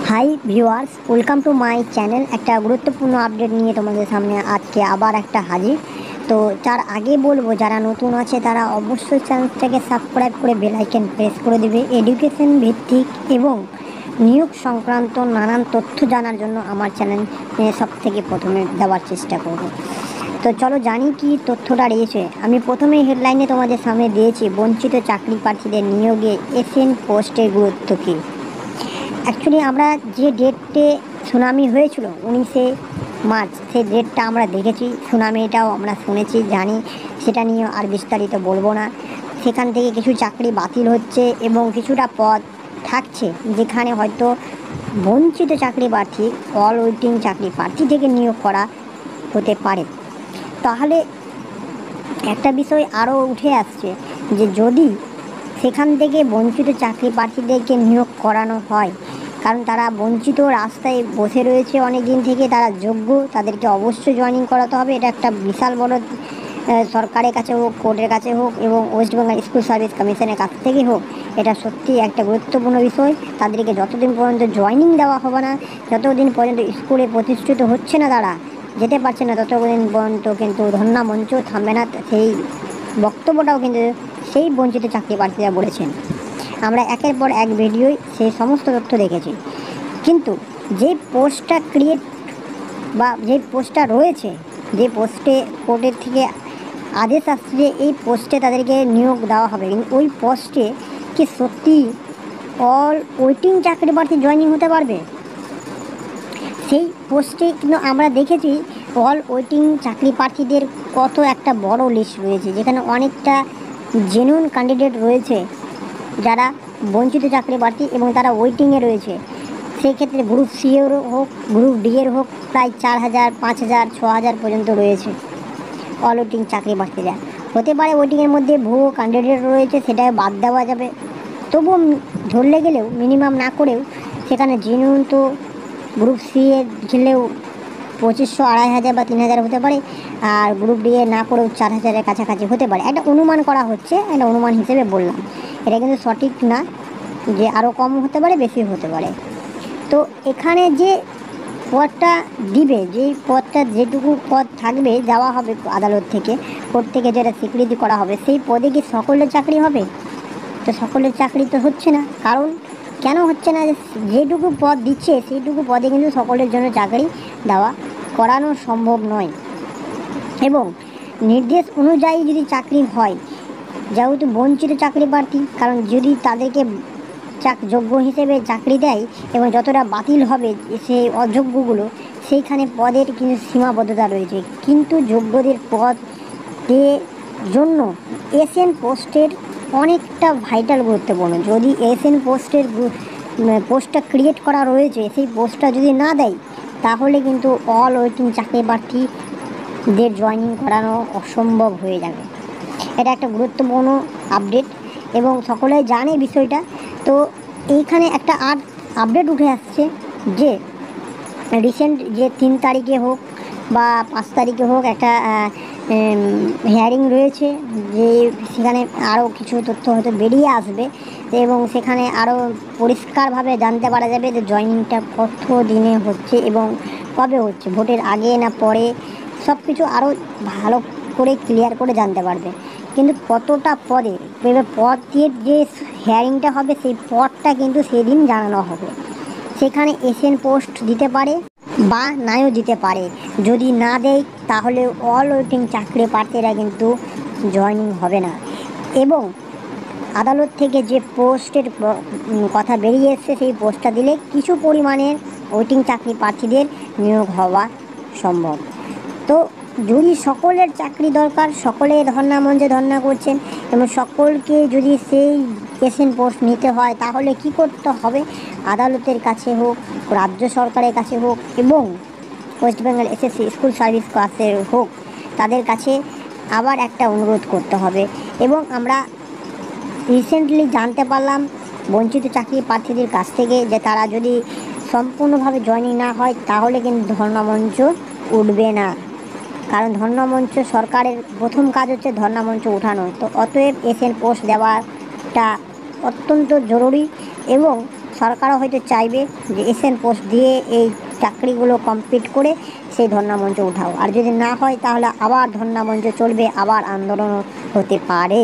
Hi viewers, welcome to my channel. একটা গুরুত্বপূর্ণ update নিয়ে তোমাদের সামনে আজকে আবার একটা হাজির। তো তার আগে বলবো, যারা নতুন আছে তারা অবশ্যই চ্যানেলটাকে সাবস্ক্রাইব করে বেল আইকন প্রেস করে দেবে। এডুকেশন ভিত্তিক এবং নিয়োগ সংক্রান্ত নানান তথ্য জানার জন্য আমার চ্যানেল সব থেকে প্রথমে দেওয়ার চেষ্টা করব। তো চলো জানি কি তথ্যটা রয়েছে। আমি প্রথমেই হেডলাইনে তোমাদের সামনে দিয়েছি, বঞ্চিত চাকরি প্রার্থীদের নিয়োগে এসএন পোস্টের গুরুত্ব কী। অ্যাকচুয়ালি আমরা যে ডেটে সুনামি হয়েছিল 19শে মার্চ, সেই ডেটটা আমরা দেখেছি, সুনামিটাও আমরা শুনেছি, জানি। সেটা নিয়ে আর বিস্তারিত বলবো না। সেখান থেকে কিছু চাকরি বাতিল হচ্ছে এবং কিছুটা পদ থাকছে যেখানে হয়তো বঞ্চিত চাকরি প্রার্থী, অল ওয়েটিং চাকরি প্রার্থী থেকে নিয়োগ করা হতে পারে। তাহলে একটা বিষয় আরও উঠে আসছে যে যদি সেখান থেকে বঞ্চিত চাকরি প্রার্থীদেরকে নিয়োগ করানো হয়, কারণ তারা বঞ্চিত রাস্তায় বসে রয়েছে অনেক দিন থেকে, তারা যোগ্য, তাদেরকে অবশ্যই জয়েনিং করাতে হবে। এটা একটা বিশাল বড় সরকারের কাছে হোক, কোর্টের কাছে হোক এবং ওয়েস্ট বেঙ্গল স্কুল সার্ভিস কমিশনের কাছ থেকে হোক, এটা সত্যি একটা গুরুত্বপূর্ণ বিষয়। তাদেরকে যতদিন পর্যন্ত জয়েনিং দেওয়া হবে না, যতদিন পর্যন্ত স্কুলে প্রতিষ্ঠিত হচ্ছে না, তারা যেতে পারছে না, ততদিন পর্যন্ত কিন্তু ধর্ণা মঞ্চ থামবে না। সেই বক্তব্যটাও কিন্তু সেই বঞ্চিত চাকরি প্রার্থীরা বলেছেন। আমরা একের পর এক ভিডিওয় সেই সমস্ত তথ্য দেখেছি। কিন্তু যে পোস্টটা ক্রিয়েট বা যে পোস্টটা রয়েছে, যে পোস্টে কোর্টের থেকে আদেশ আসছে যে এই পোস্টে তাদেরকে নিয়োগ দেওয়া হবে, কিন্তু ওই পোস্টে কি সত্যি অল ওয়েটিং চাকরি প্রার্থী জয়েনিং হতে পারবে? সেই পোস্টে কিন্তু আমরা দেখেছি অল ওয়েটিং চাকরি প্রার্থীদের কত একটা বড় লিস্ট রয়েছে, যেখানে অনেকটা জেনুইন ক্যান্ডিডেট রয়েছে যারা বঞ্চিত চাকরি প্রার্থী এবং তারা ওয়েটিংয়ে রয়েছে। সেই ক্ষেত্রে গ্রুপ সি এর হোক, গ্রুপ ডি এর হোক, প্রায় 4,000, 5,000, 6,000 পর্যন্ত রয়েছে অল ওয়েটিং চাকরি প্রার্থীরা। হতে পারে ওয়েটিংয়ের মধ্যে ভুয়ো ক্যান্ডিডেট রয়েছে, সেটাকে বাদ দেওয়া যাবে। তবুও ধরলে গেলেও মিনিমাম না করেও সেখানে জেনুইন তো গ্রুপ সি এ খেলেও 2,500, 2,500 বা 3,000 হতে পারে, আর গ্রুপ ডি এ না করেও 4,000-এর কাছাকাছি হতে পারে। একটা অনুমান করা হচ্ছে, একটা অনুমান হিসেবে বললাম, এটা কিন্তু সঠিক না যে আরও কম হতে পারে, বেশি হতে পারে। তো এখানে যে পদটা দিবে, যেই পদটা, যেটুকু পদ থাকবে, দেওয়া হবে আদালত থেকে, কোর্ট থেকে যেটা স্বীকৃতি করা হবে, সেই পদে কি সকলের চাকরি হবে? তো সকলের চাকরি তো হচ্ছে না। কারণ কেন হচ্ছে না? যেটুকু পদ দিচ্ছে সেইটুকু পদে কিন্তু সকলের জন্য চাকরি দেওয়া করানো সম্ভব নয়। এবং নির্দেশ অনুযায়ী যদি চাকরি হয়, যেহেতু বঞ্চিত চাকরি প্রার্থী, কারণ যদি তাদেরকে যোগ্য হিসেবে চাকরি দেয় এবং যতটা বাতিল হবে সেই অযোগ্যগুলো, সেইখানে পদের কিন্তু সীমাবদ্ধতা রয়েছে। কিন্তু যোগ্যদের পদের জন্য এসএন পোস্টের অনেকটা ভাইটাল গুরুত্বপূর্ণ। যদি এসএন পোস্টটা ক্রিয়েট করা রয়েছে, সেই পোস্টটা যদি না দেয়, তাহলে কিন্তু অল ওয়েটিং চাকরি প্রার্থীদের জয়েনিং করানো অসম্ভব হয়ে যাবে। এটা একটা গুরুত্বপূর্ণ আপডেট এবং সকলেই জানে বিষয়টা। তো এইখানে একটা আপডেট উঠে আসছে যে রিসেন্ট যে 3 তারিখে হোক বা 5 তারিখে হোক একটা হিয়ারিং রয়েছে, যে সেখানে আরও কিছু তথ্য হয়তো বেরিয়ে আসবে এবং সেখানে আরও পরিষ্কারভাবে জানতে পারা যাবে যে জয়েনিংটা কত দিনে হচ্ছে এবং কবে হচ্ছে, ভোটের আগে না পরে, সব কিছু আরও ভালো করে ক্লিয়ার করে জানতে পারবে। কিন্তু কতটা পদে, এবার পদ দিয়ে যে হিয়ারিংটা হবে, সেই পদটা কিন্তু সেদিন জানানো হবে। সেখানে এসএন পোস্ট দিতে পারে বা নাও দিতে পারে। যদি না দেয়, তাহলে অল ওয়েটিং চাকরি প্রার্থীরা কিন্তু জয়েনিং হবে না। এবং আদালত থেকে যে পোস্টের কথা বেরিয়ে এসছে, সেই পোস্টটা দিলে কিছু পরিমাণের ওয়েটিং চাকরি প্রার্থীদের নিয়োগ হওয়া সম্ভব। তো যদি সকলের চাকরি দরকার, সকলে ধর্ণা মঞ্চে ধর্ণা করছেন এবং সকলকে যদি সেই এসএন পোস্ট নিতে হয়, তাহলে কি করতে হবে? আদালতের কাছে হোক, রাজ্য সরকারের কাছে হোক এবং West Bengal SSC school service ক্লাসের হোক, তাদের কাছে আবার একটা অনুরোধ করতে হবে। এবং আমরা রিসেন্টলি জানতে পারলাম বঞ্চিত চাকরি প্রার্থীদের কাছ থেকে যে তারা যদি সম্পূর্ণভাবে জয়েনিং না হয়, তাহলে কিন্তু ধর্ণা মঞ্চ উঠবে না। কারণ ধর্ণা মঞ্চ, সরকারের প্রথম কাজ হচ্ছে ধর্ণা মঞ্চ উঠানো। তো অতএব এসএন পোস্ট দেওয়াটা অত্যন্ত জরুরি এবং সরকারও হয়তো চাইবে যে এসএন পোস্ট দিয়ে এই চাকরিগুলো কমপ্লিট করে সেই ধর্ণা মঞ্চ উঠাও, আর যদি না হয় তাহলে আবার ধর্ণা মঞ্চ চলবে, আবার আন্দোলন হতে পারে।